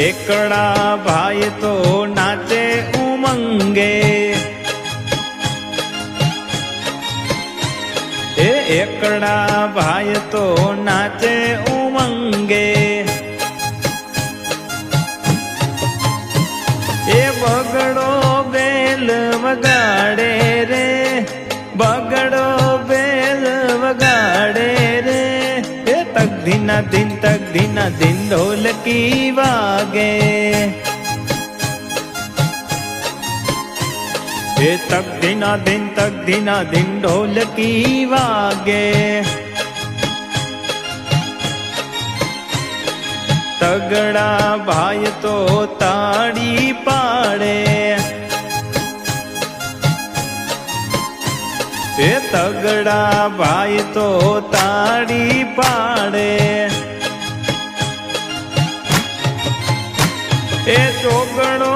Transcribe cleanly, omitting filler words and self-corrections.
એકડા ભાઈ તો નાચે ઉમંગે, એ એકડા ભાઈ તો નાચે ઉમંગે, એ બગડો બેલ વગાડે રે, બગડો બેલ વગાડે રે, એ તક ધીના દિન ઢોલકી વાગે, એ તક ધીના દિન ઢોલકી વાગે, તગડા ભાઈ તો તાળી પાડે, એ તગડા ભાઈ તો તાળી પાડે, એ ચોગડો